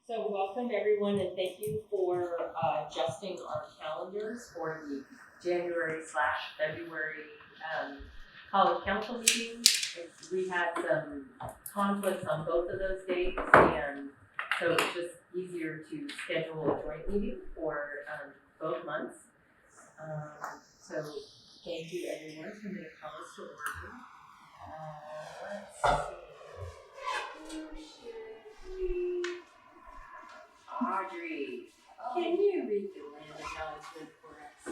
So welcome everyone and thank you for adjusting our calendars for the January/February college council meetings. We had some conflicts on both of those dates, and so it's just easier to schedule a joint meeting for both months. So thank you everyone for making comments to order. Let's see. Who should we? Audrey, can you read the land acknowledgement for us?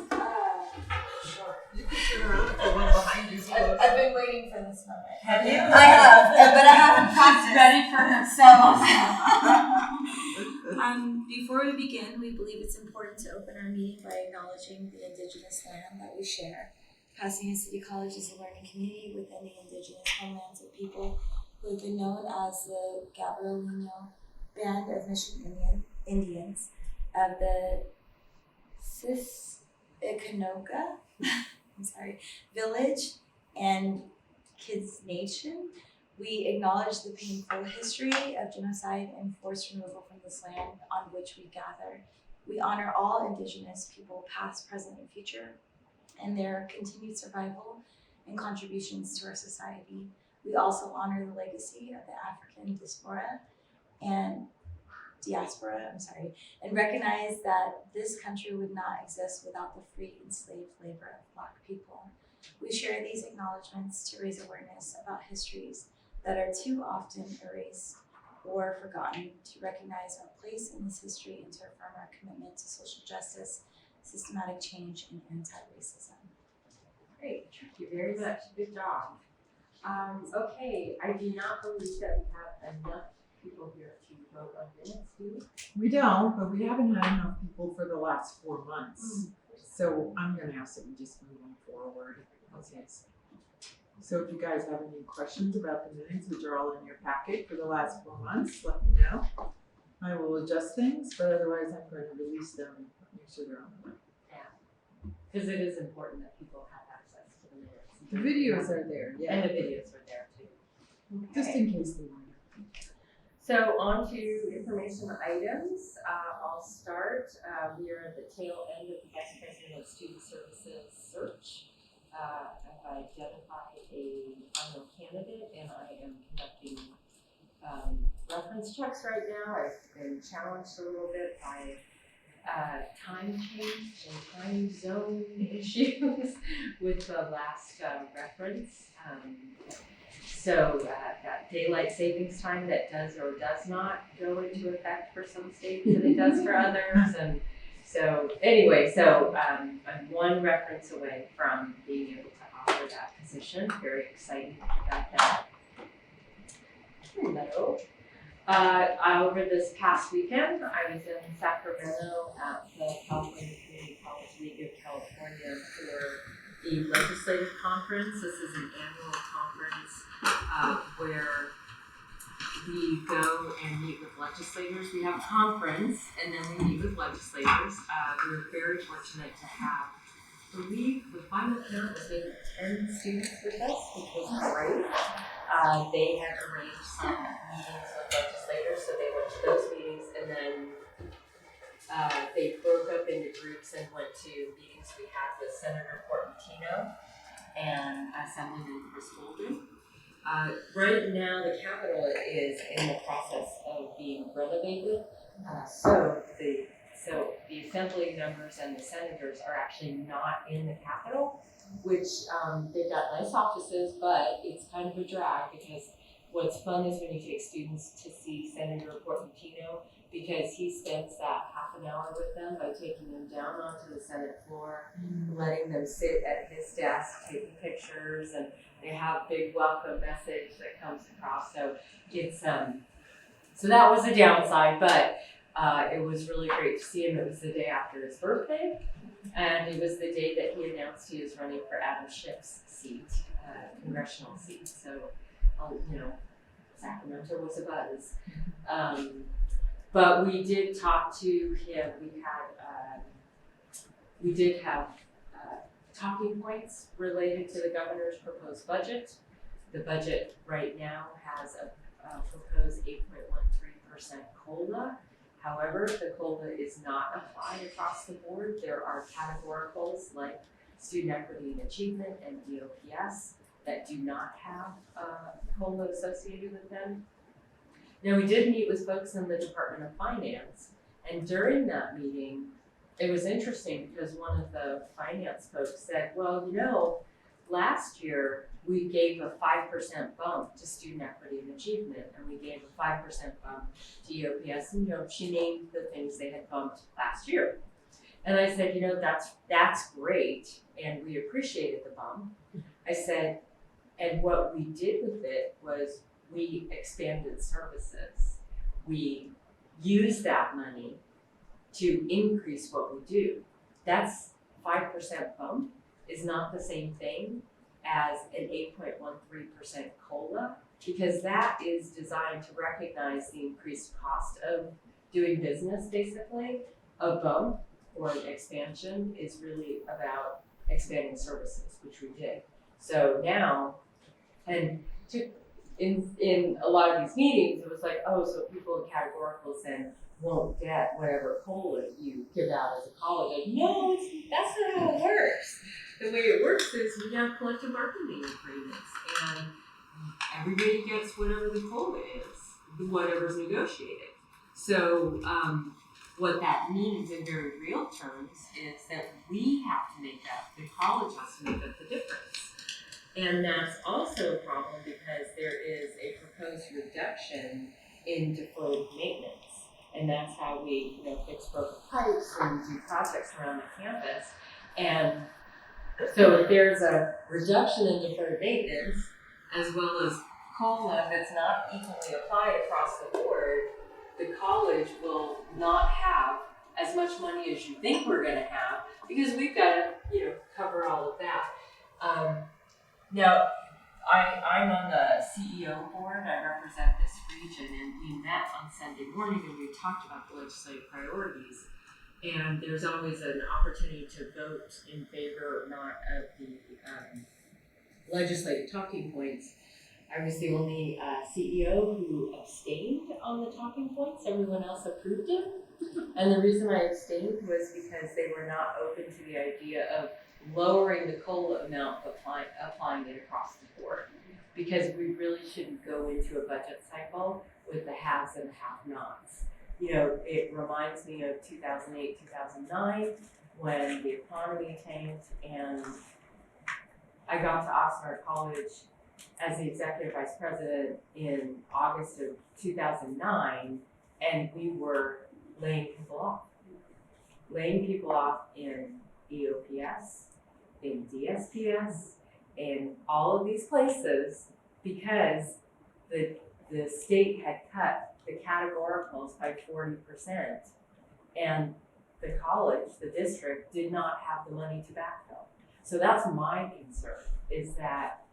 Sure. You can turn around if the one behind you. I've been waiting for this moment. Have you? I have, but I haven't practiced. Ready for her. Before we begin, we believe it's important to open our meeting by acknowledging the Indigenous land that we share. Pasadena City College is a learning community within the Indigenous homelands of people who have been known as the Gabrielino Band of Mission Indians of the Siksikanoga village and Kids Nation. We acknowledge the painful history of genocide and forced removal from this land on which we gather. We honor all Indigenous people, past, present, and future, and their continued survival and contributions to our society. We also honor the legacy of the African diaspora and recognize that this country would not exist without the free enslaved labor of Black people. We share these acknowledgements to raise awareness about histories that are too often erased or forgotten, to recognize our place in this history and to affirm our commitment to social justice, systematic change, and anti-racism. Great, thank you very much. Good job. Okay, I do not believe that we have enough people here to vote on minutes, do we? We don't, but we haven't had enough people for the last 4 months. So I'm going to ask that we just move them forward. Okay. So if you guys have any questions about the minutes, which are all in your packet for the last 4 months, let me know. I will adjust things, but otherwise I'm going to release them and make sure they're on the way. Yeah, because it is important that people have access to the minutes. The videos are there, yeah. And the videos are there too. Okay. Just in case they want. So on to information items. I'll start. We are at the tail end of the Vice President of Student Services search. I've identified a final candidate and I am conducting reference checks right now. I've been challenged a little bit by time change and time zone issues with the last reference. So that daylight savings time that does or does not go into effect for some states and it does for others. And so anyway, I'm one reference away from being able to offer that position. Very excited about that. Hello. Over this past weekend, I was in Sacramento at the California Community College League of California for the legislative conference. This is an annual conference where we go and meet with legislators. We have a conference and then we meet with legislators. We were very fortunate to have, I believe the final count was maybe 10 students with us, which was great. They had arranged some meetings with legislators, so they went to those meetings and then they broke up into groups and went to meetings we had with Senator Portantino and Assemblyman Chris Golden. Right now, the Capitol is in the process of being renovated, so the Assembly members and the senators are actually not in the Capitol, which they've got nice offices, but it's kind of a drag because what's fun is when you take students to see Senator Portantino, because he spends that half an hour with them by taking them down onto the Senate floor, letting them sit at his desk, taking pictures, and they have a big welcome message that comes across. So it's so that was a downside, but it was really great to see him. It was the day after his birthday, and it was the day that he announced he was running for Adam Schiff's seat, congressional seat. So, Sacramento was a buzz. But we did talk to him. We did have talking points related to the governor's proposed budget. The budget right now has a proposed 8.13% COLA, However, the COLA is not applied across the board. There are categoricals like student equity and achievement and EOPS that do not have COLA associated with them. Now, we did meet with folks in the Department of Finance, and during that meeting, it was interesting because one of the finance folks said, well, you know, last year we gave a 5% bump to student equity and achievement, and we gave a 5% bump to EOPS, and she named the things they had bumped last year. And I said, that's great, and we appreciated the bump. I said, and what we did with it was we expanded services. We used that money to increase what we do. That's 5% bump is not the same thing as an 8.13% COLA, because that is designed to recognize the increased cost of doing business, basically. A bump or an expansion is really about expanding services, which we did. So now, and in a lot of these meetings, it was like, oh, so people in categoricals then won't get whatever COLA you give out as a college. Like, no, that's not how it works. The way it works is we have collective bargaining agreements, and everybody gets whatever the COLA is, whatever's negotiated. So what that means in very real terms is that we have to make up, the college has to make up the difference. And that's also a problem because there is a proposed reduction in deferred maintenance. And that's how we, fix broken pipes and do projects around the campus. And so if there's a reduction in deferred maintenance, as well as COLA that's not equally applied across the board, the college will not have as much money as you think we're going to have, because we've got to, cover all of that. Now, I'm on the CEO board. I represent this region, and we met on Sunday morning and we talked about the legislative priorities. And there's always an opportunity to vote in favor or not of the legislative talking points. I was the only CEO who abstained on the talking points. Everyone else approved them. And the reason I abstained was because they were not open to the idea of lowering the COLA amount, applying it across the board. Because we really shouldn't go into a budget cycle with the haves and have-nots. It reminds me of 2008, 2009, when the economy tanked, and I got to Oxnard College as the executive vice president in August of 2009, and we were laying people off in EOPS, in DSPS, in all of these places, because the state had cut the categoricals by 40%, and the college, the district, did not have the money to backfill. So that's my concern, is that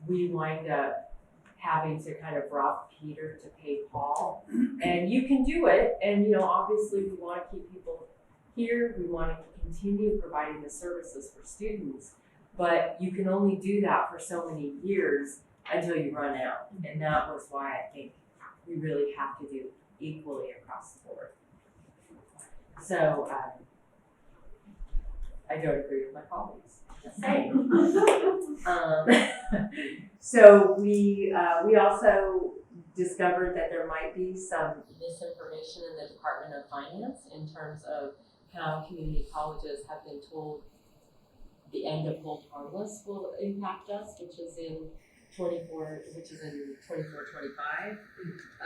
we wind up having to kind of rob Peter to pay Paul. And you can do it, and obviously we want to keep people here, we want to continue providing the services for students, but you can only do that for so many years until you run out. And that was why I think we really have to do equally across the board. So I don't agree with my colleagues, just saying. So we also discovered that there might be some misinformation in the Department of Finance in terms of how community colleges have been told the end of hold harmless will impact us, which is in 24-25.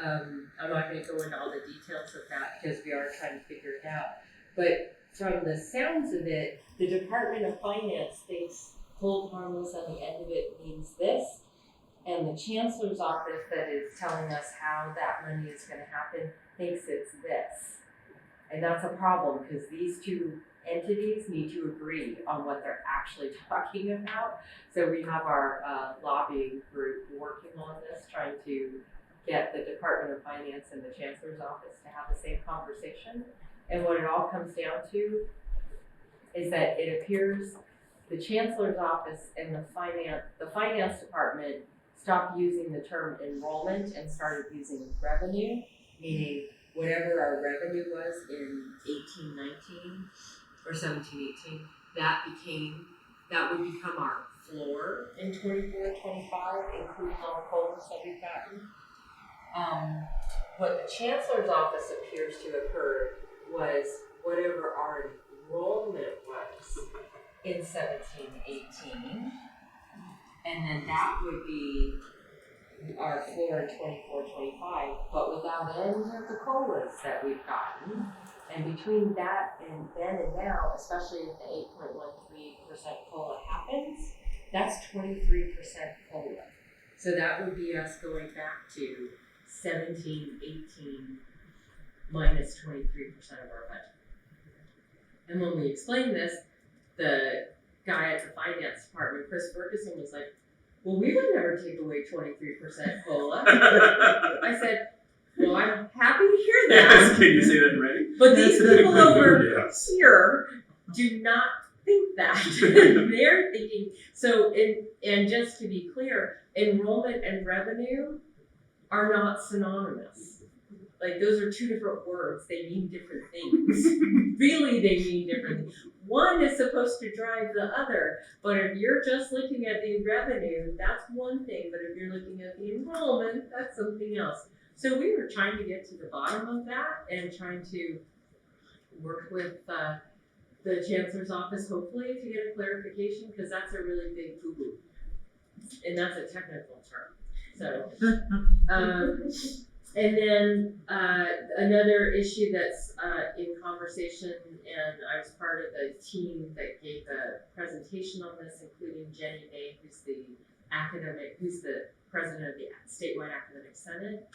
I'm not going to go into all the details of that because we are trying to figure it out. But from the sounds of it, the Department of Finance thinks hold harmless on the end of it means this, and the Chancellor's office that is telling us how that money is going to happen thinks it's this. And that's a problem because these two entities need to agree on what they're actually talking about. So we have our lobbying group working on this, trying to get the Department of Finance and the Chancellor's office to have the same conversation. And what it all comes down to is that it appears the Chancellor's office and the finance department stopped using the term enrollment and started using revenue, meaning whatever our revenue was in 18-19 or 17-18, that would become our floor in 24-25, including all the COLAs that we've gotten. What the Chancellor's office appears to have heard was whatever our enrollment was in 17-18, and then that would be our floor in 24-25, but without any of the COLAs that we've gotten. And between that and then and now, especially if the 8.13% COLA happens, that's 23% COLA. So that would be us going back to 17-18 minus 23% of our budget. And when we explained this, the guy at the finance department, Chris Ferguson, was like, well, we would never take away 23% COLA. I said, well, I'm happy to hear that. Can you say that in writing? But these people over Yes. here do not think that. They're thinking, so, and just to be clear, enrollment and revenue are not synonymous. Like, those are two different words. They mean different things. Really, they mean different things. One is supposed to drive the other, but if you're just looking at the revenue, that's one thing, but if you're looking at the enrollment, that's something else. So we were trying to get to the bottom of that and trying to work with the Chancellor's office, hopefully, to get a clarification, because that's a really big boo-boo. And that's a technical term. So, and then another issue that's in conversation, and I was part of the team that gave a presentation on this, including Jenny May, who's the president of the statewide academic senate,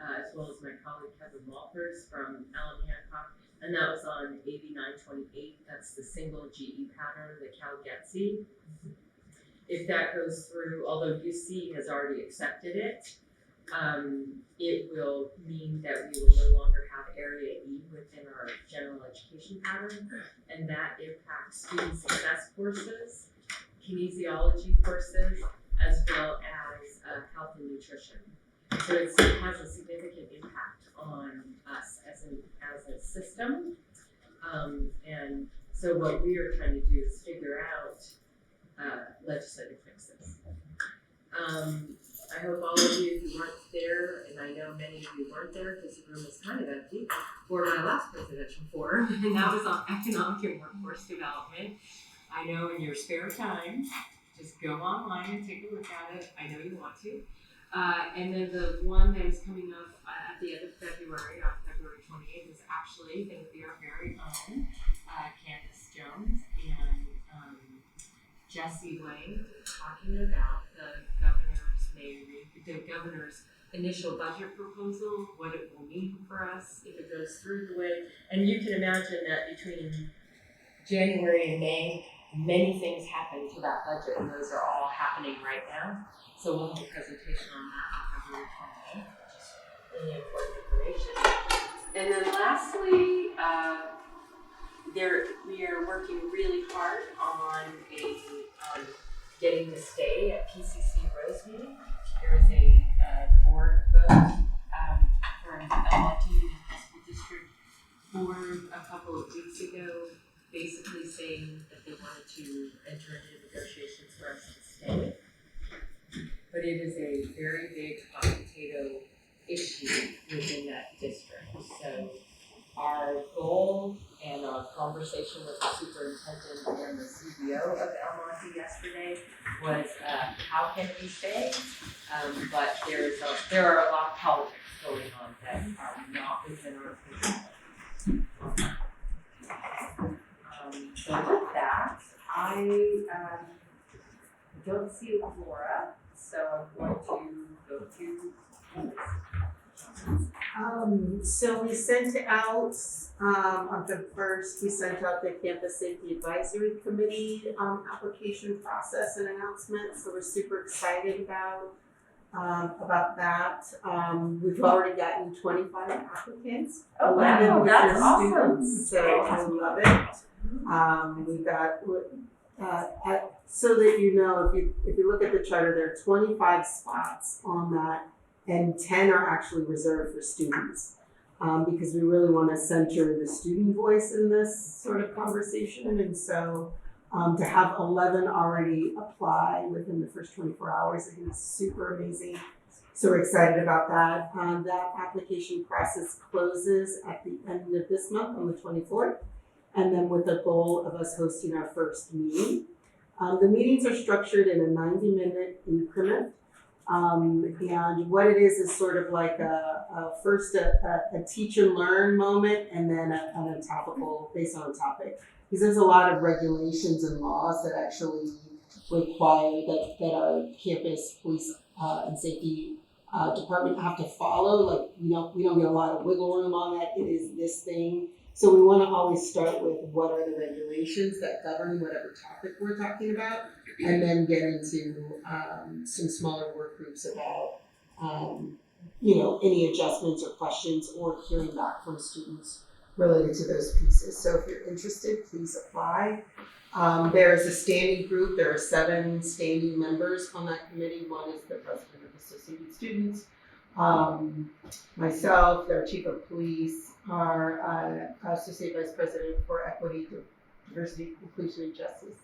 as well as my colleague Kevin Walters from Allen Hancock, and that was on AB 928. That's the single GE pattern, the CalGETC. If that goes through, although UC has already accepted it, it will mean that we will no longer have Area E within our general education pattern, and that impacts student success courses, kinesiology courses, as well as health and nutrition. So it has a significant impact on us as a system, and so what we are trying to do is figure out legislative fixes. I hope all of you who weren't there, and I know many of you weren't there because the room was kind of empty, for my last presidential forum, and that was on economic and workforce development. I know in your spare time, just go online and take a look at it. I know you want to. And then the one that is coming up at the end of February, on February 28th, is actually going to be our very own Candace Jones and Jesse Wang talking about the governor's initial budget proposal, what it will mean for us if it goes through the way. And you can imagine that between January and May, many things happen to that budget, and those are all happening right now. So we'll have a presentation on that on February 28th, which is really important information. And then lastly, we are working really hard on getting to stay at PCC Rosemead. There was a board vote from Almonte Unified School District Board a couple of weeks ago, basically saying that they wanted to enter into negotiations for us to stay. But it is a very big hot potato issue within that district. So our goal and our conversation with the superintendent and the CBO of Almonte yesterday was how can we stay? But there are a lot of politics going on that are not within our control. So with that, I don't see Laura, so I'm going to go to So we sent out, on the first, we sent out the Campus Safety Advisory Committee application process and announcement, so we're super excited about that. We've already gotten 25 applicants. Oh, 11 wow, which that's are awesome. students, so I love it. We've got, so that you know, if you look at the charter, there are 25 spots on that, and 10 are actually reserved for students. because we really want to center the student voice in this sort of conversation. And so to have 11 already apply within the first 24 hours, I think is super amazing. So we're excited about that. That application process closes at the end of this month on the 24th, and then with the goal of us hosting our first meeting. The meetings are structured in a 90-minute increment. And what it is sort of like first a teach and learn moment, and then a topical based on a topic. Because there's a lot of regulations and laws that actually require that our campus police and safety department have to follow. Like, we don't get a lot of wiggle room on that. It is this thing. So we want to always start with what are the regulations that govern whatever topic we're talking about, and then get into some smaller work groups about any adjustments or questions or hearing back from students related to those pieces. So if you're interested, please apply. There is a standing group. There are 7 standing members on that committee. One is the president of Associated Students, myself, their chief of police, our associate vice president for equity, diversity, inclusion, and justice,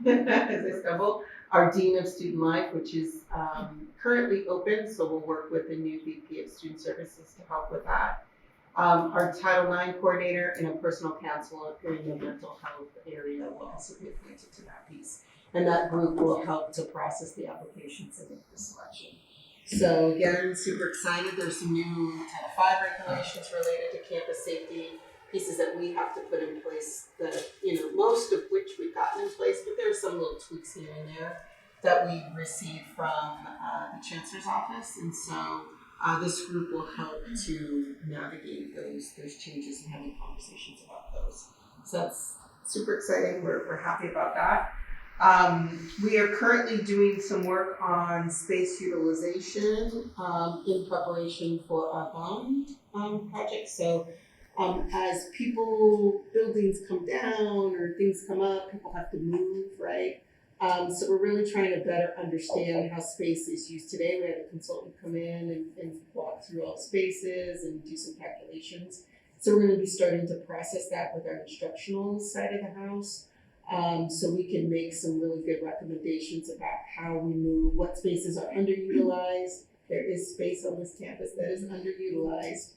as I stumble, our dean of student life, which is currently open, so we'll work with the new VP of student services to help with that. Our Title IX coordinator and a personal counselor in the mental health area will also be appointed to that piece. And that group will help to process the applications and make the selection. So again, super excited. There's some new Title V regulations related to campus safety, pieces that we have to put in place that, most of which we've gotten in place, but there are some little tweaks here and there that we received from the chancellor's office. And so this group will help to navigate those changes and having conversations about those. So that's super exciting. We're happy about that. We are currently doing some work on space utilization in preparation for our bond project. So as buildings come down or things come up, people have to move, right? So we're really trying to better understand how space is used today. We had a consultant come in and walk through all the spaces and do some calculations. So we're going to be starting to process that with our instructional side of the house. So we can make some really good recommendations about how we move, what spaces are underutilized. There is space on this campus that is underutilized.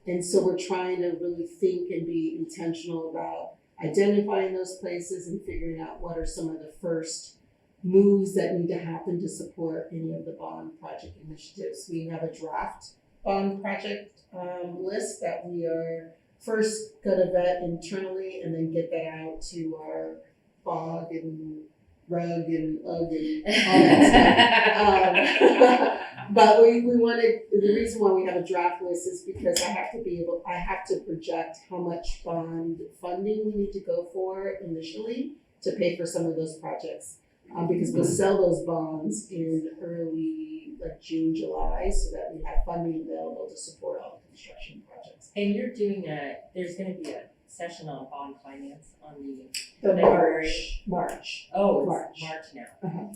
And so we're trying to really think and be intentional about identifying those places and figuring out what are some of the first moves that need to happen to support any of the bond project initiatives. We have a draft bond project list that we are first gonna vet internally and then get that out to our BOG and RUG and UG and all that stuff. But we wanted, the reason why we have a draft list is because I have to project how much bond funding we need to go for initially to pay for some of those projects. Because we'll sell those bonds in early, like June, July, so that we have funding available to support all the construction projects. And you're doing there's gonna be a session on bond finance on The February. March. Oh, March. it's March now.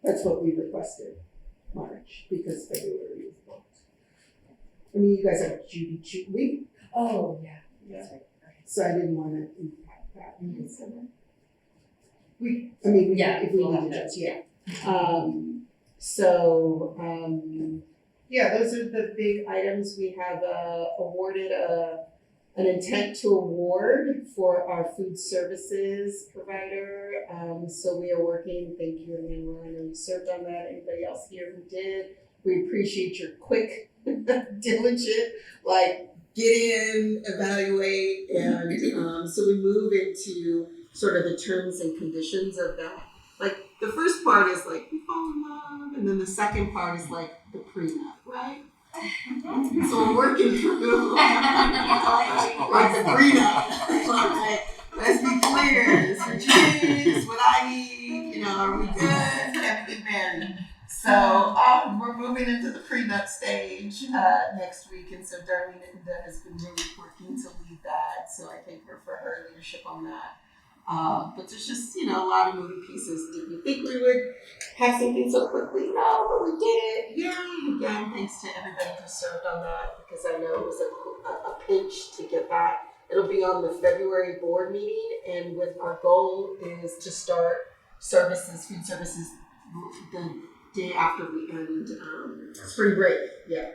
That's what we requested, March, because February is booked. I mean, you guys have Judy week. Oh, yeah. Yeah. That's right. So I didn't want to impact that. Mhm. So Yeah, if we we'll have need to that. just, those are the big items. We have awarded an intent to award for our food services provider. So we are working, thank you again, Ron, I know you served on that, anybody else here who did. We appreciate your quick, diligent, get in, evaluate, and so we move into sort of the terms and conditions of that. The first part is we fall in love, and then the second part is the prenup, right? So we're working through the prenup. Let's be clear, is there change? What I need? Are we good? Can we get married? So we're moving into the prenup stage next week, and so Darlene has been really working to lead that. So I thank her for her leadership on that. But there's just a lot of moving pieces. Did we think we would passing things so quickly. No, but we did it. Yay! Again, thanks to everybody who served on that because I know it was a pinch to get that. It'll be on the February board meeting, and with our goal is to start services, food services, the day after we end spring break. Yeah,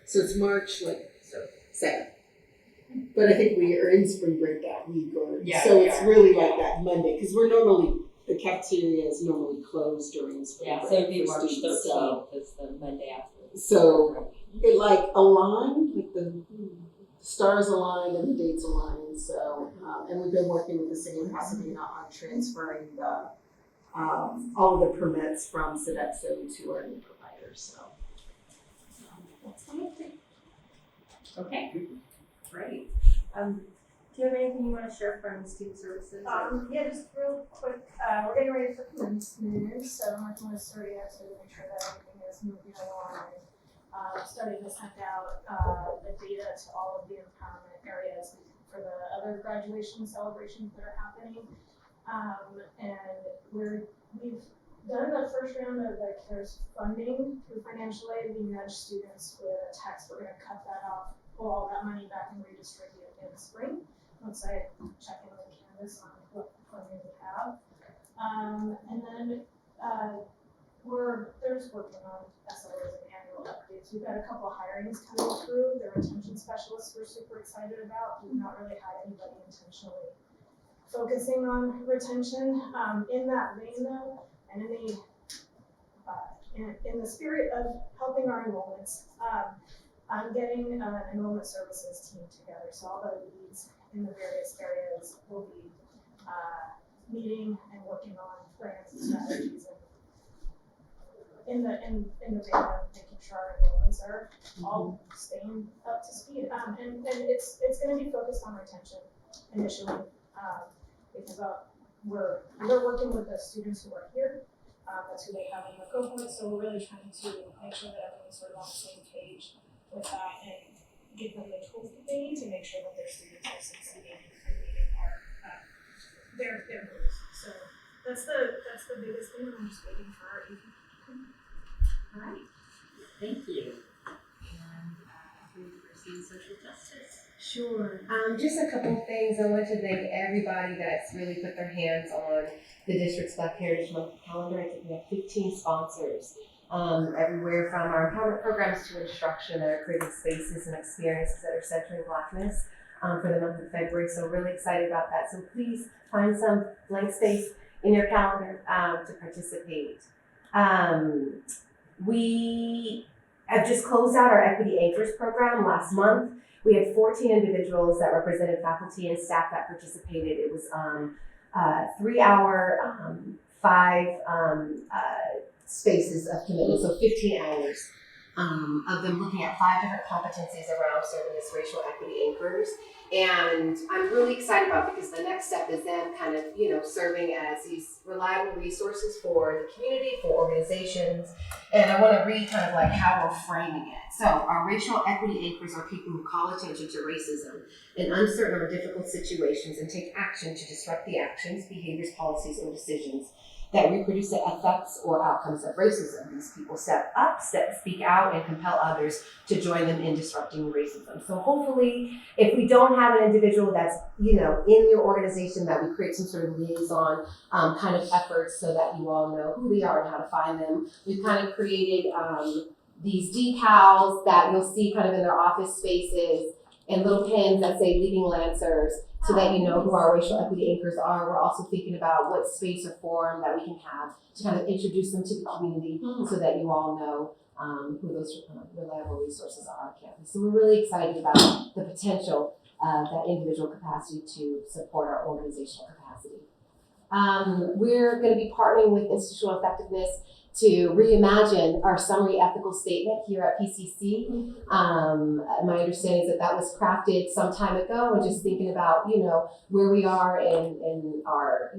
so it's March 7th. But I think we are in spring break that week, so it's really like that Monday because the cafeteria is normally closed during spring break. So it'd be for March students, 13th, is the Monday after. So it like aligned, like the stars aligned and the dates aligned. So and we've been working with the city of Pasadena on transferring the all of the permits from Sodexo to our new providers. So that's my update. Okay, great. Do you have anything you want to share from student services? Yeah, just real quick, we're getting ready for commencement, so I'm working with Surya to make sure that everything is moving along and starting to send out the data to all of the empowerment areas for the other graduation celebrations that are happening. And we've done the first round of there's funding through financial aid. We nudge students with a text. We're going to cut that off, pull all that money back and redistribute it in the spring. Once I check in with Canvas on what funding we have. And then they're just working on SLAs and annual updates. We've got a couple of hirings coming through. The retention specialists we're super excited about. We've not really had anybody intentionally focusing on retention. In that vein though, and in the spirit of helping our enrollments, I'm getting an enrollment services team together. So all the leads in the various areas will be meeting and working on plans and strategies and in the vein of making sure our enrollments are all staying up to speed. And it's going to be focused on retention initially because we're working with the students who are here. That's who they have in the cohort. So we're really trying to make sure that everyone's sort of on the same page with that and give them the tools that they need to make sure that their students are succeeding and meeting their goals. So that's the biggest thing. I'm just waiting for our evening to come. All right, thank you. And for student social justice. Sure. Just a couple of things. I want to thank everybody that's really put their hands on the district's Black Heritage Month calendar. I think we have 15 sponsors, everywhere from our empowerment programs to instruction that are creating spaces and experiences that are centering Blackness for the month of February. So really excited about that. So please find some blank space in your calendar to participate. We have just closed out our Equity Anchors program last month. We had 14 individuals that represented faculty and staff that participated. It was 3-hour, 5 spaces of commitment, so 15 hours of them looking at 5 different competencies around serving as racial equity anchors. And I'm really excited about it because the next step is then kind of, serving as these reliable resources for the community, for organizations. And I want to read kind of like how we're framing it. So our racial equity anchors are people who call attention to racism in uncertain or difficult situations and take action to disrupt the actions, behaviors, policies, or decisions that reproduce the effects or outcomes of racism. These people step up, speak out, and compel others to join them in disrupting racism. So hopefully, if we don't have an individual that's, in your organization, that we create some sort of liaison kind of efforts so that you all know who they are and how to find them. We've kind of created these decals that you'll see kind of in their office spaces and little pins that say Leading Lancers, so that you know who our racial equity anchors are. We're also thinking about what space or forum that we can have to kind of introduce them to the community so that you all know who those reliable resources are on campus. So we're really excited about the potential of that individual capacity to support our organizational capacity. We're going to be partnering with Institutional Effectiveness to reimagine our summary ethical statement here at PCC. My understanding is that was crafted some time ago, and just thinking about, where we are in our,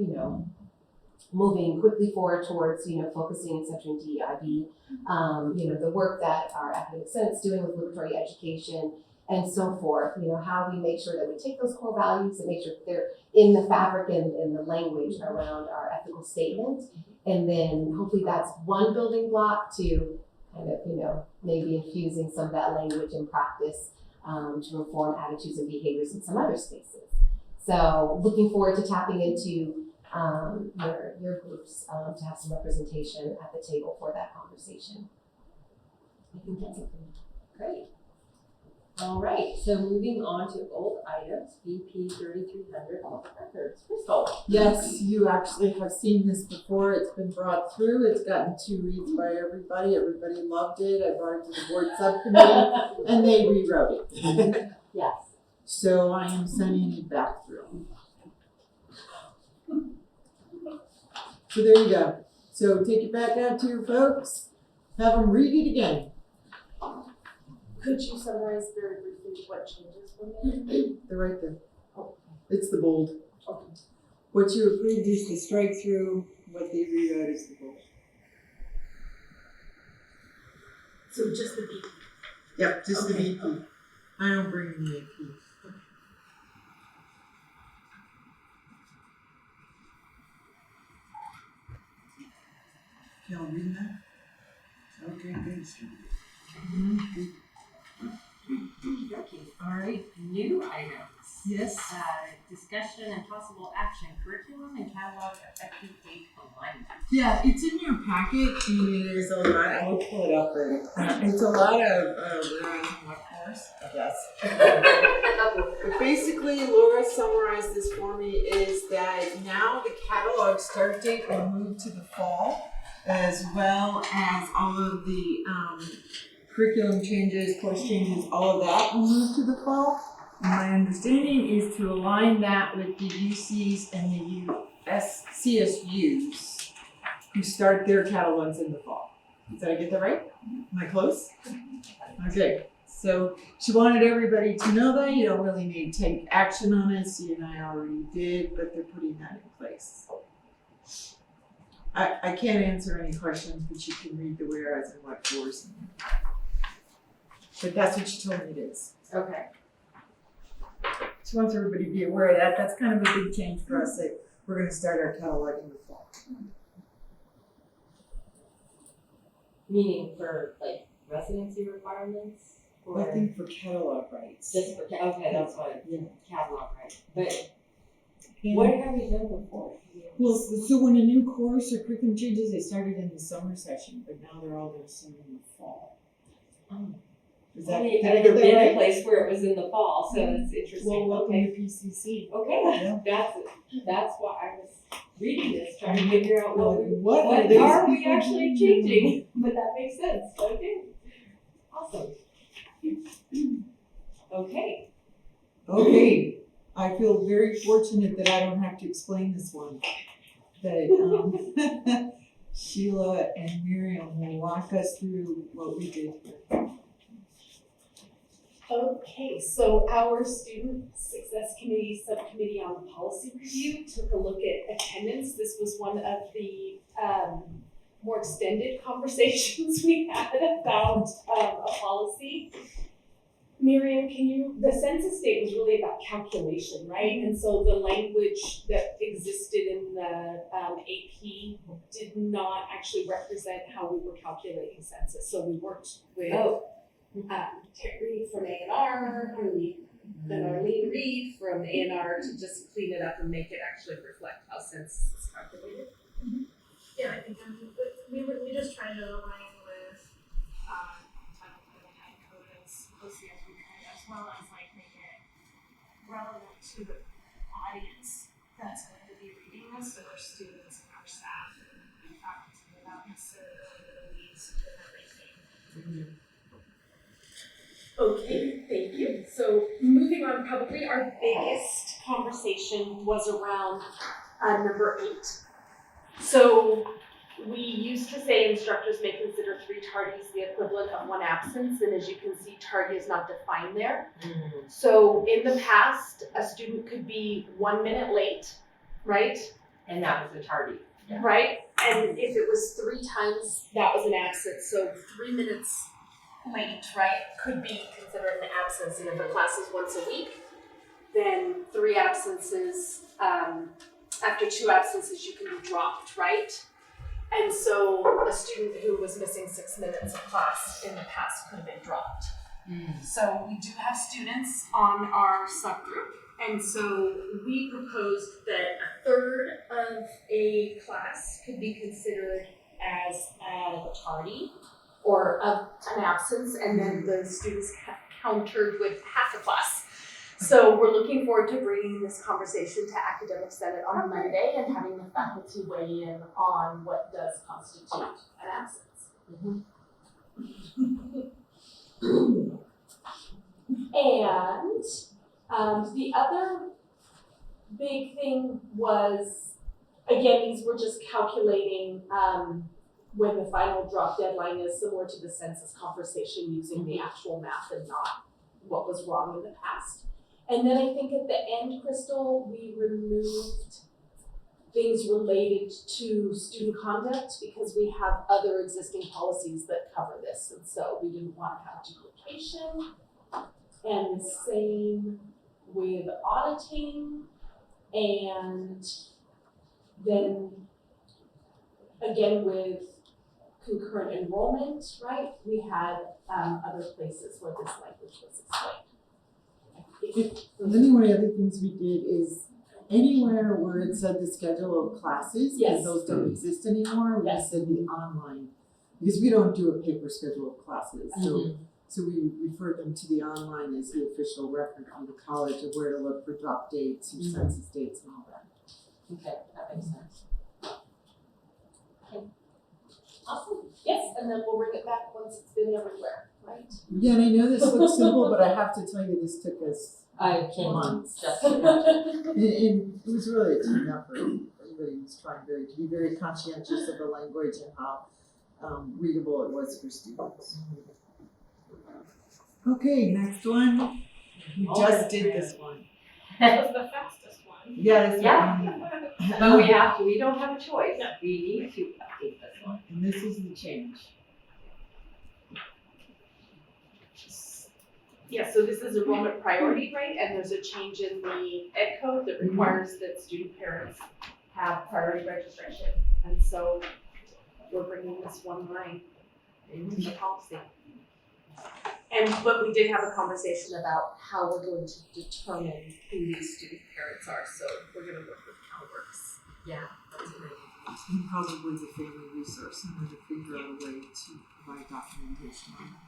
moving quickly forward towards, focusing and centering DEIB, the work that our academic senate's doing with liberatory education and so forth, how we make sure that we take those core values and make sure that they're in the fabric and the language around our ethical statement. And then hopefully that's one building block to kind of, maybe infusing some of that language and practice to inform attitudes and behaviors in some other spaces. So looking forward to tapping into your groups to have some representation at the table for that conversation. I think that's great. All right, so moving on to old items, BP 3300 off records. Crystal. Yes, you actually have seen this before. It's been brought through. It's gotten 2 reads by everybody. Everybody loved it. I brought it to the board subcommittee and they rewrote it. Yes. So I am sending it back through. So there you go. So take it back out to your folks. Have them read it again. Could you summarize very briefly what changes were made? They're right there. It's the bold. Okay. What you approved is the strike through. What they rewrote is the bold. So just the BP. Yep, just the Okay. VP. I don't bring the AP. Y'all reading that? Okay, thanks. All right, new items. Yes. Discussion and possible action, curriculum and catalog effective date alignment. Yeah, it's in your packet and it is a lot. I'll pull it up right. It's a lot of what course? I guess. But basically, Laura summarized this for me is that now the catalog start date will move to the fall, as well as all of the curriculum changes, course changes, all of that will move to the fall. And my understanding is to align that with the UCs and the CSUs who start their catalogs in the fall. Did I get that right? Am I close? Okay. So she wanted everybody to know that. You don't really need to take action on it. C and I already did, but they're putting that in place. I can't answer any questions, but you can read the whereas and what fors. But that's what she told me it is. Okay. She wants everybody to be aware of that. That's kind of a big change for us that we're going to start our catalog in the fall. Meaning for like residency requirements? Or Nothing for catalog rights. just for, okay, that's what, Yeah. catalog, right? But And- what have we done before? Well, so when a new course or curriculum changes, they started in the summer session, but now they're all going to start in the fall. Oh. Is I've did I never get that been right? a place where it was in the fall, so it's interesting. Well, welcome Okay. to PCC. Okay, that's why I was reading this, trying to figure out what What are these we people actually doing? changing? But that makes sense. Okay. Awesome. Okay. Okay, I feel very fortunate that I don't have to explain this one. That Sheila and Miriam will walk us through what we did here. Okay, so our Student Success Committee Subcommittee on Policy Review took a look at attendance. This was one of the more extended conversations we had about a policy. Miriam, the census date was really about calculation, right? And so the language that existed in the AP did not actually represent how we were calculating census. So we worked with Terry from A&R, and Arlene Reed from A&R to just clean it up and make it actually reflect how census is calculated. Yeah, I think we just tried to align with Title IX code as closely as we could, as well as like make it relevant to the audience that's going to be reading this, so our students and our staff and faculty, without necessarily going to the weeds with everything. Okay, thank you. So moving on, probably our biggest conversation was around number 8. So we used to say instructors may consider 3 tardies the equivalent of 1 absence, and as you can see, tardy is not defined there. So in the past, a student could be 1 minute late, right? And that was the tardy. Yeah. Right? And if it was 3 times, that was an absence. So 3 minutes late, right, could be considered an absence. And if a class is once a week, then 3 absences, after 2 absences, you can be dropped, right? And so a student who was missing 6 minutes of class in the past could have been dropped. So we do have students on our subgroup, and so we proposed that a third of a class could be considered as a tardy or an absence, and then the students countered with half a class. So we're looking forward to bringing this conversation to Academic Senate on Monday and having the faculty weigh in on what does constitute an absence. And the other big thing was, again, these were just calculating when the final drop deadline is, similar to the census conversation, using the actual math and not what was wrong in the past. And then I think at the end, Crystal, we removed things related to student conduct because we have other existing policies that cover this. And so we didn't want to have duplication. And the same with auditing. And then again with concurrent enrollment, right? We had other places where this language was explained. And then one of the other things we did is anywhere where it said the schedule of classes, Yes. because those don't exist anymore, we Yes. said the online. Because we don't do a paper schedule of classes, so we refer them to the online as the official record from the college of where to look for drop dates or census dates and all that. Okay, that makes sense. Awesome. Yes, and then we'll bring it back once it's been everywhere, right? Yeah, and I know this looks simple, but I have to tell you, this took us I came on months. just And it was really a team effort. Everybody was trying to be very conscientious of the language and how readable it was for students. Okay, next one. We just did this one. That was the fastest one. Yeah, this Yeah. one. But we don't have a choice. We need to update this one. And this is the change. Yeah, so this is enrollment priority, right? And there's a change in the ed code that requires that student parents have priority registration. And so we're bringing this one line into the policy. But we did have a conversation about how we're going to determine who these student parents are. So we're gonna work with CalWorks. Yeah, that's great. And probably the family resource center to figure out a way to provide documentation on that.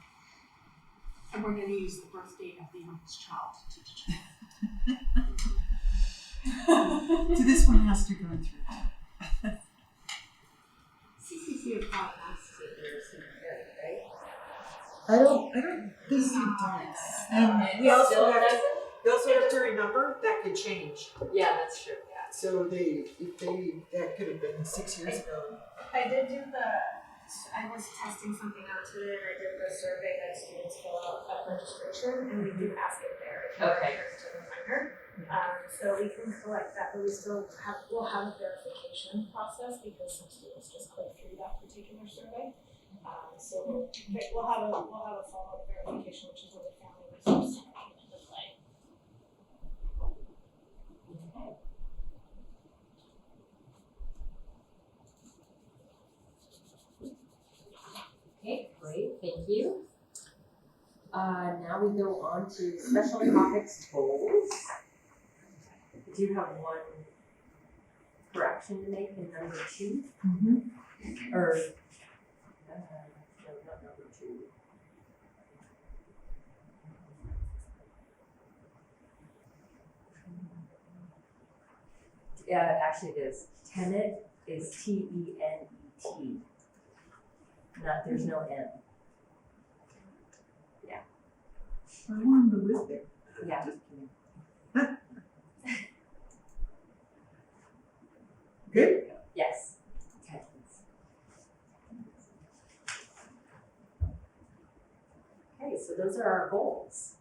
And we're gonna use the birth date of the youngest child to determine. So this one has to go through. CCC of Pop asks if there's a student parent, right? I don't think it does. And we also have to remember that could change. Yeah, that's true. So that could have been 6 years ago. I was testing something out today, and I did the survey that students fill out at registration, and we do ask it there. If Okay. It's a reminder. So we can collect that, but we'll have a verification process because some students just click through that particular survey. So we'll have a follow-up verification, which is where the family resource center came into play. Okay, great, thank you. Now we go on to special topics goals. I do have one correction to make in number 2. Or, no, not number 2. Yeah, actually it is. Tenet is T-E-N-E-T. There's no N. I wanted to live there. Yeah. Just kidding. Good? Yes. Okay, so those are our goals.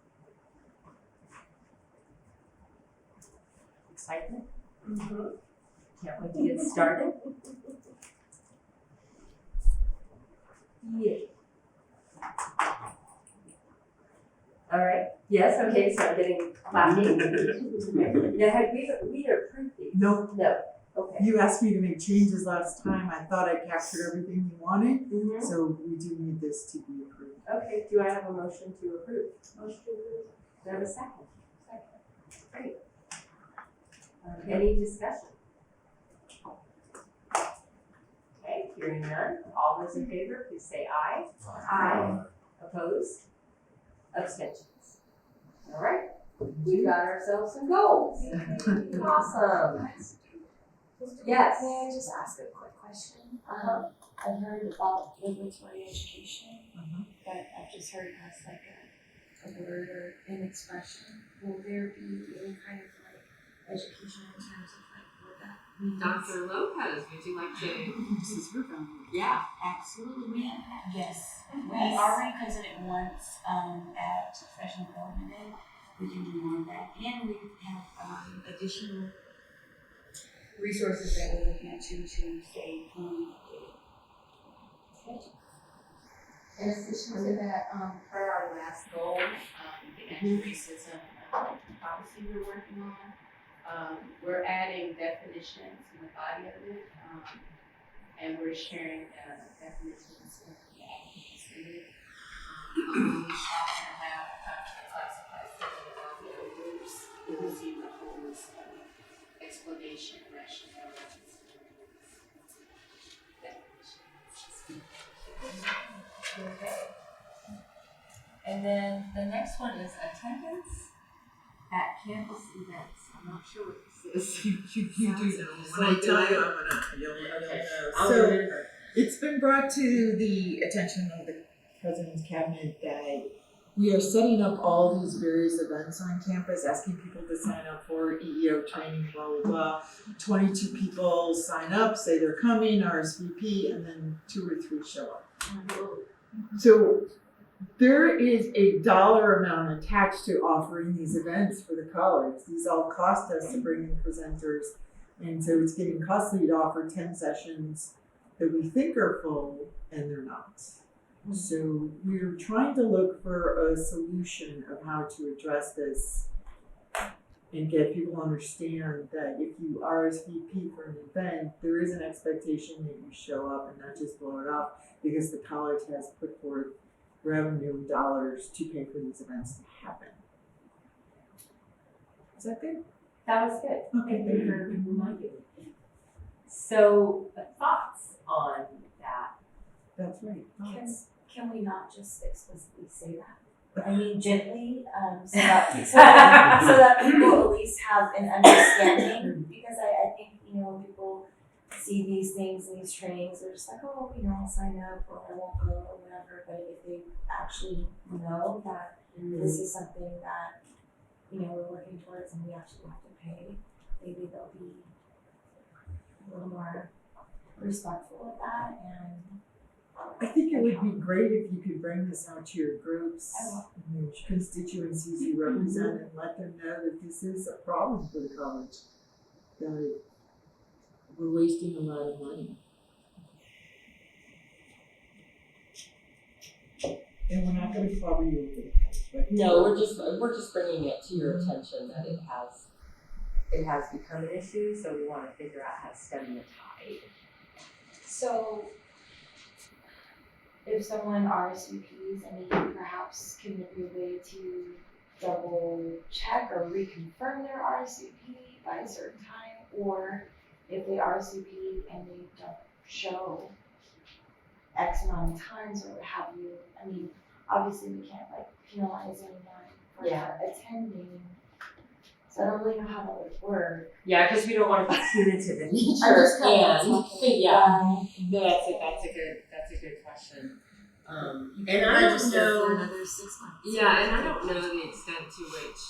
Excitement? Can't wait to get started. Yeah. All right. Yes. Okay. So I'm getting clapping. Now, had we approved these? No. No. Okay. You asked me to make changes last time. I thought I captured everything you wanted, Mhm. so we do need this to be approved. Okay, do I have a motion to approve? Motion to approve. Do I have a second? Second. Great. Any discussion? Okay, hearing none, all those in favor, please say aye. Aye. Opposed? Abstentions? All right, we got ourselves some goals. Awesome. Yes. May I just ask a quick question? I've heard about liberatory education, but I've just heard it as like a word or an expression. Will there be any kind of like education in terms of like what that means? Dr. Lopez, would you like to? This is her family. Yeah. Absolutely. Yes. We already presented once at Professional Development Day. We can do more of that. And we have additional resources that we're looking at to stay In addition to that, per our last goal, the anti-racism policy we're working on, we're adding definitions to the body of it, and we're sharing definitions with the advocacy. We also have classified groups who receive the wholeness explanation, rationale, Okay. And then the next one is attendance at campus events. I'm not sure what this is. You do know. When I tell you, you'll know. I'll So, remember. it's been brought to the attention of the President's Cabinet that we are setting up all these various events on campus, asking people to sign up for EEO training, blah, blah, blah. 22 people sign up, say they're coming, RSVP, and then 2 or 3 show up. So there is a dollar amount attached to offering these events for the college. These all cost us to bring in presenters. And so it's getting costly to offer 10 sessions that we think are full and they're not. So we're trying to look for a solution of how to address this and get people to understand that if you RSVP for an event, there is an expectation that you show up and not just blow it off, because the college has put forth revenue dollars to pay for these events to happen. Is that good? That was good. Okay, Thank you for reminding me. So, thoughts on that? That's right. Can we not just explicitly say that? I mean, gently, so that people at least have an understanding. Because I think, when people see these things and these trainings, they're just like, oh, I'll sign up or I won't go or whatever. But if they actually know that this is something that, we're working towards and we actually have to pay, maybe they'll be a little more respectful of that. And I think it would be great if you could bring this out to your groups, and your constituencies you represent, and let them know that this is a problem for the college. That we're wasting a lot of money. And we're not going to cover you with it. But No, we're just bringing it to your attention that it has become an issue, so we want to figure out how to stem the tide. so, if someone RSVPs, perhaps can there be a way to double check or reconfirm their RSVP by a certain time? Or if they RSVP and they don't show X amount of times or what have you, obviously we can't penalize anyone for not attending. So I don't really know how that would work. Yeah, because we don't want to be punitive in nature. I just That's a good question. You And can I don't register know. for another 6 months. Yeah, and I don't know the extent to which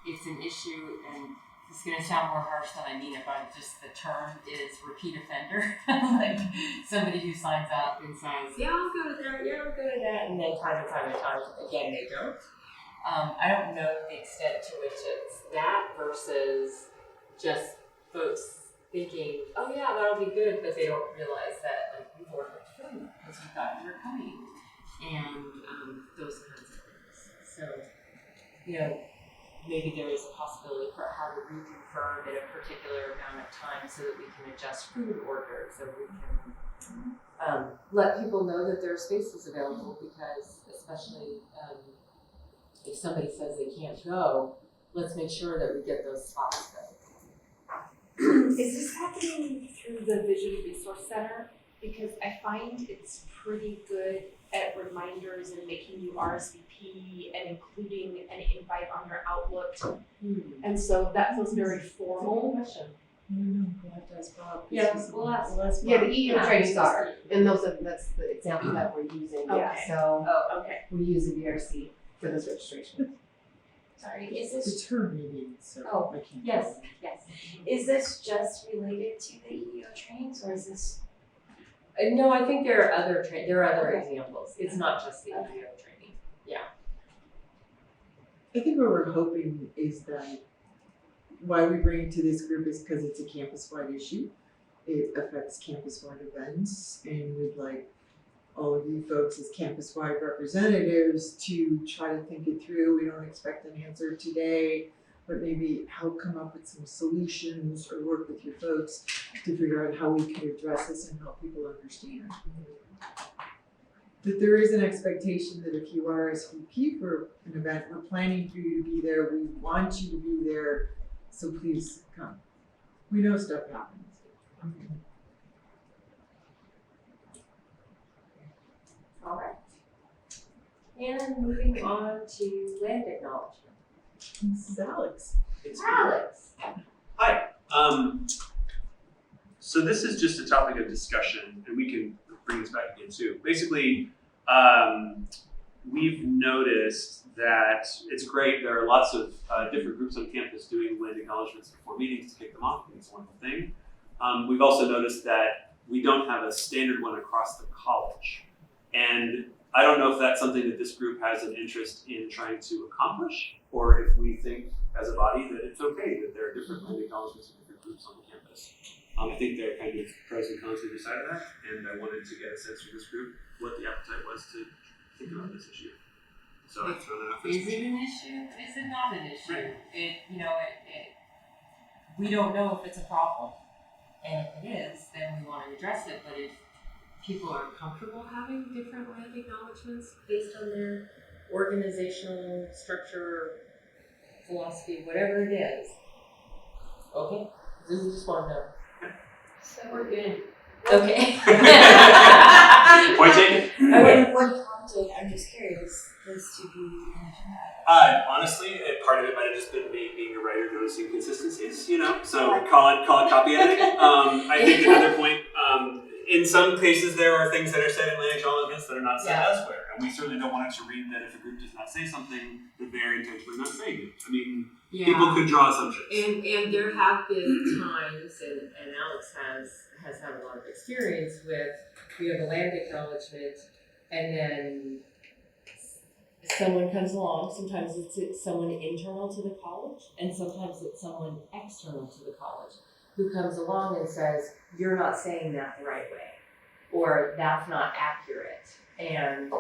it's an issue, and it's going to sound more harsh than I mean it, but just the term is repeat offender. Like somebody who signs up and says, yeah, I'll go to that, yeah, I'll go to that, and then time and time, again, they don't. I don't know the extent to which it's that versus just folks thinking, oh yeah, that'll be good, but they don't realize that we've ordered food because we thought you were coming, and those kinds of things. So, maybe there is a possibility for how to reconfirm in a particular amount of time so that we can adjust food orders, so we can let people know that there are spaces available, because especially if somebody says they can't go, let's make sure that we get those spots filled. Is this happening through the Vision Resource Center? Because I find it's pretty good at reminders and making you RSVP and including an invite on your Outlook. And so that feels very formal. Question. No, glad that's Bob. Yeah, well, that's Yeah, the EU Yeah. trainings are, and that's the example that we're using, yeah, Okay. so Oh, okay. we use the VRC for those registrations. Sorry, is this, It's her meeting, so Oh, I can't. Yes, yes. is this just related to the EEO trainings, or is this? No, I think there are other Okay. examples. It's not just the Okay. EO training. I think what we're hoping is that why we bring it to this group is because it's a campus-wide issue. It affects campus-wide events, and we'd like all of you folks as campus-wide representatives to try to think it through. We don't expect an answer today, but maybe help come up with some solutions or work with your folks to figure out how we can address this and help people understand. That there is an expectation that if you RSVP for an event, we're planning for you to be there, we want you to be there, so please come. We know stuff happens. All right. And moving on to land acknowledgement. Mrs. Alex. Alex. So this is just a topic of discussion, and we can bring this back again too. Basically, we've noticed that it's great. There are lots of different groups on campus doing land acknowledgements before meetings to kick them off. I think it's a wonderful thing. We've also noticed that we don't have a standard one across the college. And I don't know if that's something that this group has an interest in trying to accomplish, or if we think as a body that it's okay that there are different land acknowledgements in different groups on the campus. I think there are kind of pros and cons to either side of that, and I wanted to get a sense from this group what the appetite was to think about this issue. So I throw that out there. Is it an issue? Is it not an issue? We don't know if it's a problem. And if it is, then we want to address it. But if people are comfortable having different land acknowledgements based on their organizational structure, philosophy, whatever it is, okay. We just want to know. So We're good. Okay. Point taken. Okay. What prompted, I'm just curious, this to be mentioned? Honestly, part of it might have just been me being a writer noticing consistencies, so call it copy editing. I think another point, in some cases there are things that are said in land acknowledgements that are not said elsewhere, and we certainly don't want it to read that if a group does not say something, that they're intentionally not saying it. I mean, people could draw assumptions. And there have been times, and Alex has had a lot of experience with, we have a land acknowledgement, and then someone comes along. Sometimes it's someone internal to the college, and sometimes it's someone external to the college who comes along and says, you're not saying that the right way, or that's not accurate. And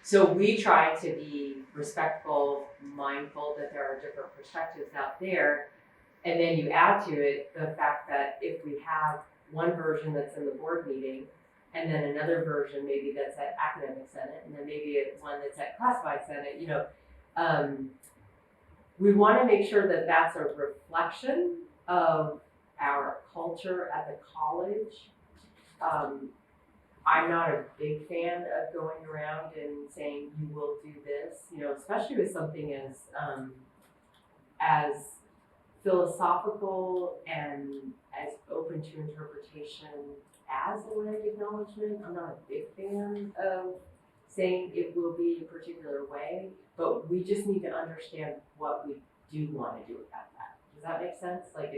so we try to be respectful, mindful that there are different perspectives out there. And then you add to it the fact that if we have one version that's in the board meeting, and then another version maybe that's at academic senate, and then maybe one that's at classified senate, we want to make sure that that's a reflection of our culture at the college. I'm not a big fan of going around and saying you will do this, especially with something as philosophical and as open to interpretation as a land acknowledgement. I'm not a big fan of saying it will be a particular way, but we just need to understand what we do want to do about that. Does that make sense? Like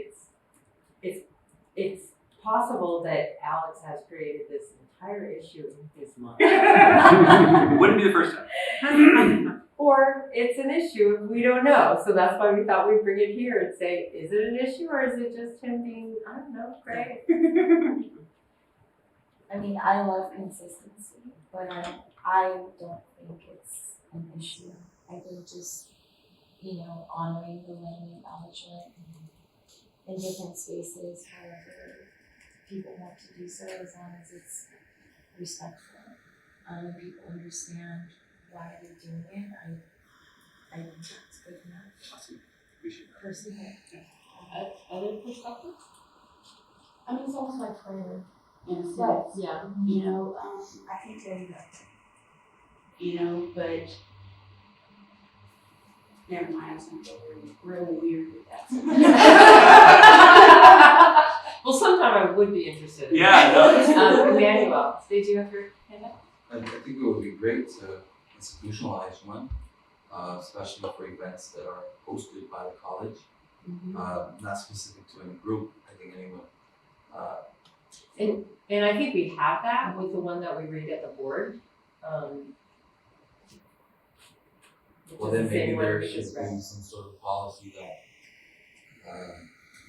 it's possible that Alex has created this entire issue in his mind. Wouldn't be the first time. Or it's an issue, we don't know. So that's why we thought we'd bring it here and say, is it an issue or is it just him being, I don't know, great? I mean, I love consistency, but I don't think it's an issue. I think just, honoring the land acknowledgement in different spaces, however people want to do so, as long as it's respectful. And people understand why they're doing it. I think that's good enough. Awesome. Appreciate that. Personally. Other perspectives? I mean, it's almost like prayer. In a sense, Right. Yeah. I think there you go. But never mind, I was gonna go really weird with that. Well, sometime I would be interested in Yeah, that. Emmanuel, did you have your hand up? I think it would be great to institutionalize one, especially for events that are hosted by the college, not specific to any group. I think anyone. And I think we have that with the one that we read at the board. Well, then maybe there should be some sort of policy that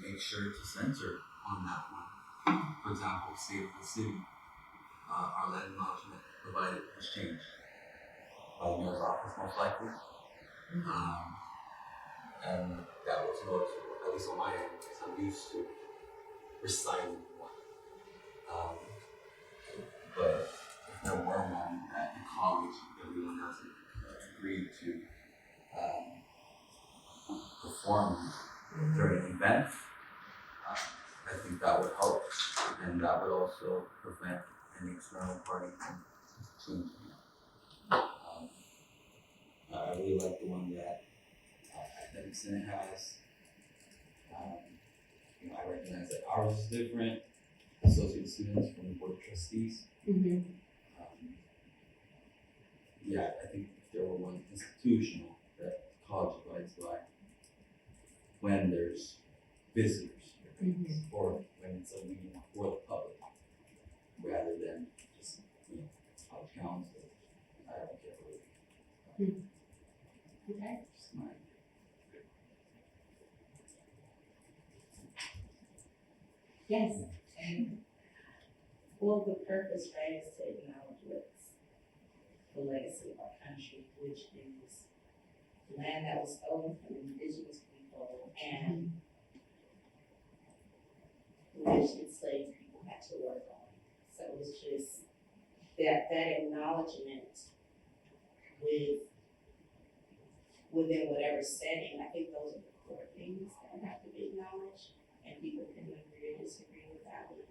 makes sure to censor on that one. For example, state of the city, our land acknowledgement provided has changed by the mayor's office most likely. And that was notable, at least on my end, because I'm used to reciting one. But if there were one at the college, everyone hasn't agreed to perform during an event, I think that would help, and that would also prevent an external party from changing it. I really like the one that Academic Senate has. I recognize that ours is different. Associate students from the Board of Trustees. Yeah, I think if there were one institutional that the college abides by when there's visitors or when it's a meeting for the public, rather than just college council. I don't care really. Okay. Just my Yes. Well, the purpose, right, is to acknowledge what's the legacy of our country, which is land that was stolen from indigenous people and which enslaved people had to work on. So it's just that acknowledgement within whatever setting. I think those are the core things that have to be acknowledged, and people can agree or disagree with that one.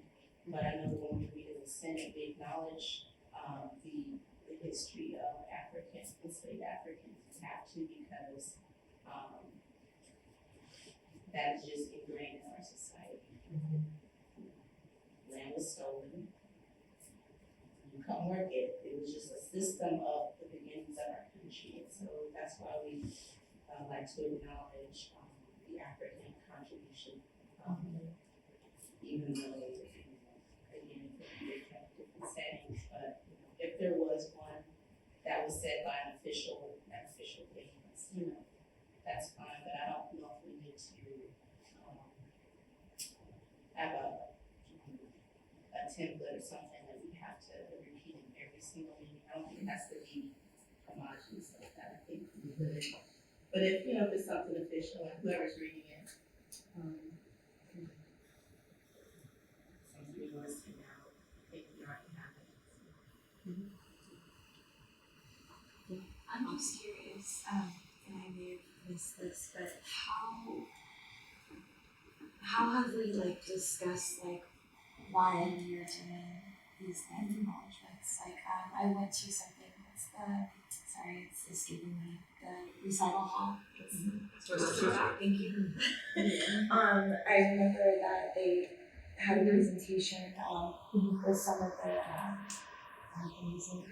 But I know when we read in the Senate, we acknowledge the history of Africans, enslaved Africans. We have to, because that is just ingrained in our society. Land was stolen. You come work it. It was just a system of the beginnings of our country. And so that's why we like to acknowledge the African contribution, even though, again, they have different settings. But if there was one that was set by an official games, that's fine. But I don't know if we need to have a template or something that we have to repeat in every single meeting. I don't think it has to be homogenous like that. I think we could. But if it's something official and whoever's reading it, something you want to send out, I think we already have it. I'm just curious, and I may have missed this, but how have we discussed why we are doing these land acknowledgements? I went to something. It's escaping me. The recital hall. Thank you. I remember that they had a presentation with some of the amazing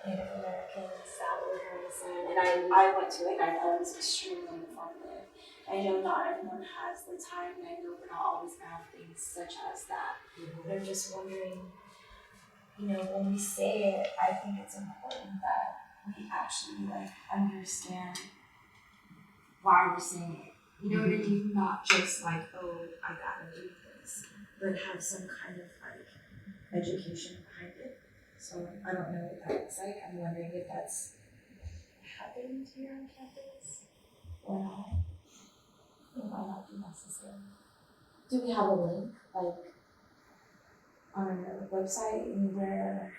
Native Americans that were here on the side, and I went to it, and I thought it was extremely informative. I know not everyone has the time, and I know we're not always gonna have things such as that. But I'm just wondering, when we say it, I think it's important that we actually understand why we're saying it. You know what I mean? Not just oh, I gotta read this, but have some kind of education behind it. So I don't know what that looks like. I'm wondering if that's happened here on campus or not. It might not be necessary. Do we have a link, like, on our website anywhere,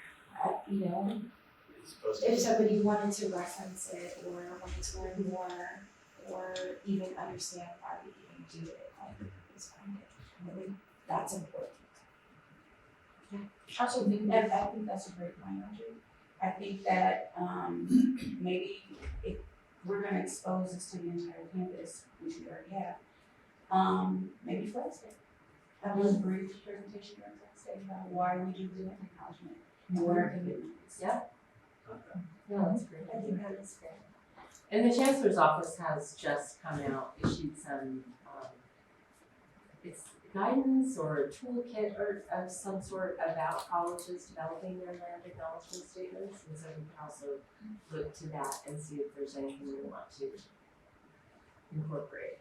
if somebody wanted to reference it or wanted to learn more or even understand why we even do it, like, just find it. I think that's important. Also, I think that's a great point, Audrey. I think that maybe if we're gonna expose this to the entire campus, which we already have, maybe Flex Day. That was a brief presentation during Flex Day about why we do the acknowledgement and what our commitment is. Yeah. No, that's great. I think that is great. And the Chancellor's Office has just come out, issued some, it's guidance or a toolkit or of some sort about colleges developing their land acknowledgement statements. And so we can also look to that and see if there's anything we want to incorporate.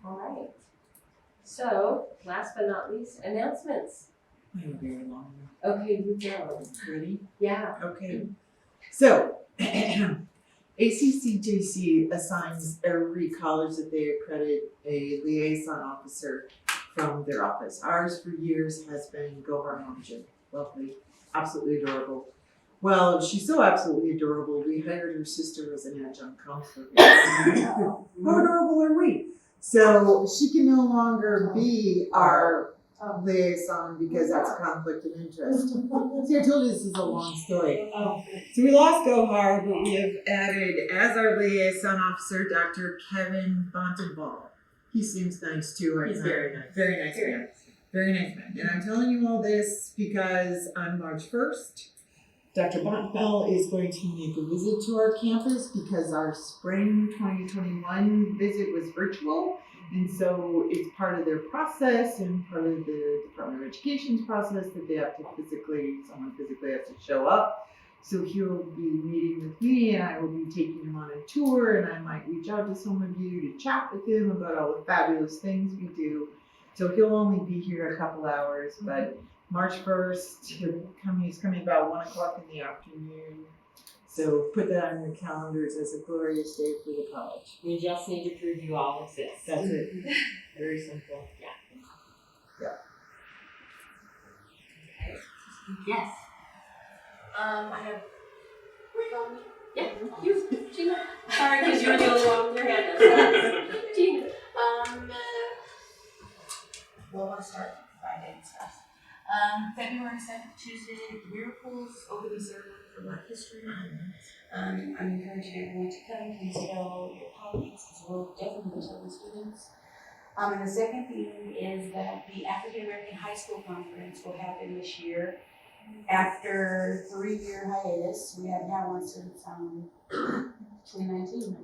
All right. So, last but not least, announcements. I have a very long Okay, you go. one. Ready? Yeah. Okay. So, ACCJC assigns every college that they accredit a liaison officer from their office. Ours for years has been Gohar Momjin. Lovely, absolutely adorable. Well, she's so absolutely adorable, we hired her sister as an adjunct counselor. How adorable are we? So she can no longer be our liaison because that's a conflict of interest. See, I told you this is a long story. So we lost Gohar, but we have added as our liaison officer Dr. Kevin Bontenball. He seems nice too. He's very nice. Very nice man. Very nice man. And I'm telling you all this because on March 1st, Dr. Bontenball is going to make a visit to our campus because our spring 2021 visit was virtual. And so it's part of their process and part of the Department of Education's process that they have to someone physically has to show up. So he'll be meeting with me and I will be taking him on a tour and I might reach out to some of you to chat with him about all the fabulous things we do. So he'll only be here a couple hours, but March 1st, he's coming about 1 o'clock in the afternoon. So put that on your calendars as a glorious day for the college. We just need to prove you all exist. That's it. Very simple. Yes. I have. Yeah, you, Gina. Sorry, because you're the only one with your hand up. Gina. Well, I'll start Friday and stuff. February 7th, Tuesday, Miracles, open ceremony for Black History. I'm encouraging everyone to come. Please tell your colleagues, because we'll definitely tell the students. And the second thing is that the African American High School Conference will happen this year. After 3-year hiatus, we haven't had one since 2019.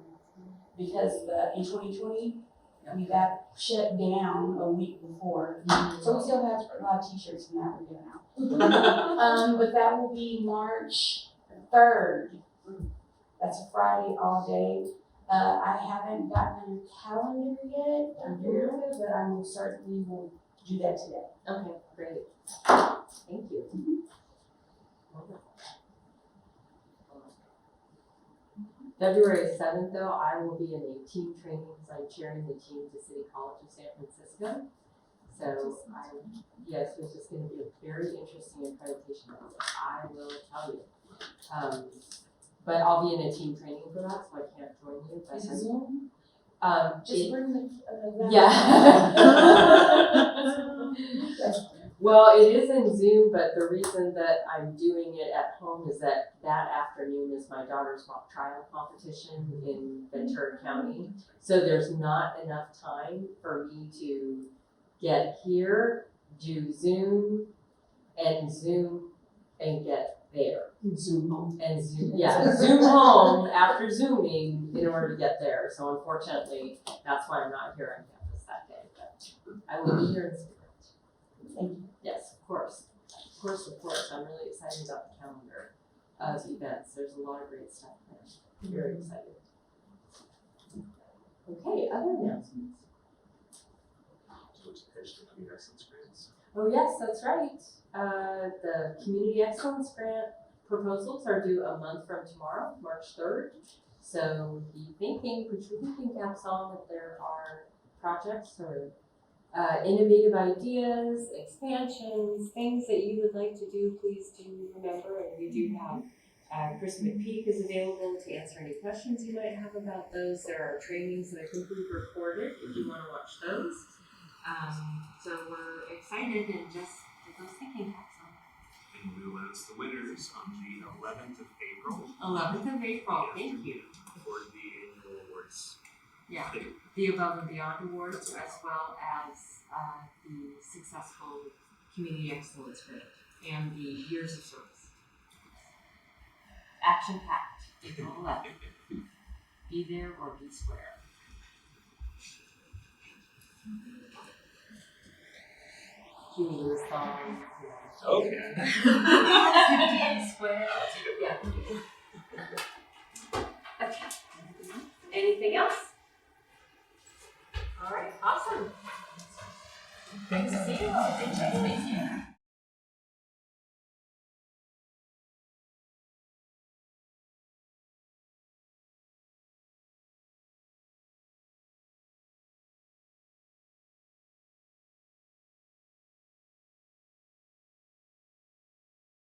Because in 2020, we got shut down a week before. So we still have a lot of t-shirts from that we're giving out. But that will be March 3rd. That's a Friday all day. I haven't gotten a calendar yet, but I most certainly will do that today. Okay, great. Thank you. Wonderful. February 7th, though, I will be in a team training because I'm chairing the team to City College of San Francisco. So, yes, it's just going to be a very interesting presentation. I will tell you. But I'll be in a team training for that, so I can't join you. But Is it Zoom? Just bring the yeah. Well, it is in Zoom, but the reason that I'm doing it at home is that afternoon is my daughter's mock trial competition in Ventura County. So there's not enough time for me to get here, do Zoom, and get there. Zoom home. And Zoom home after Zooming in order to get there. So unfortunately, that's why I'm not here on campus that day. But I will be here in spirit. Thank you. Yes, of course. Of course. I'm really excited about the calendar of events. There's a lot of great stuff there. Very excited. Okay, other announcements. Oh yes, that's right. The Community Excellence Grant proposals are due a month from tomorrow, March 3rd. So be thinking, put your thinking caps on if there are projects or innovative ideas, expansions, things that you would like to do, please do remember. And we do have Chris McPeak is available to answer any questions you might have about those. There are trainings that I think we've recorded if you want to watch those. So we're excited and just get those thinking caps on. And we'll announce the winners on the 11th of April. 11th of April, thank you. For the annual awards. Yeah, the Above and Beyond Awards as well as the Successful Community Excellence Grant and the Years of Service. Action packed, April 11th. Be there or be square. Do you need a song? Okay. 15 square. Yeah. Okay. Anything else? All right, awesome. Thanks to see you all. Thank you.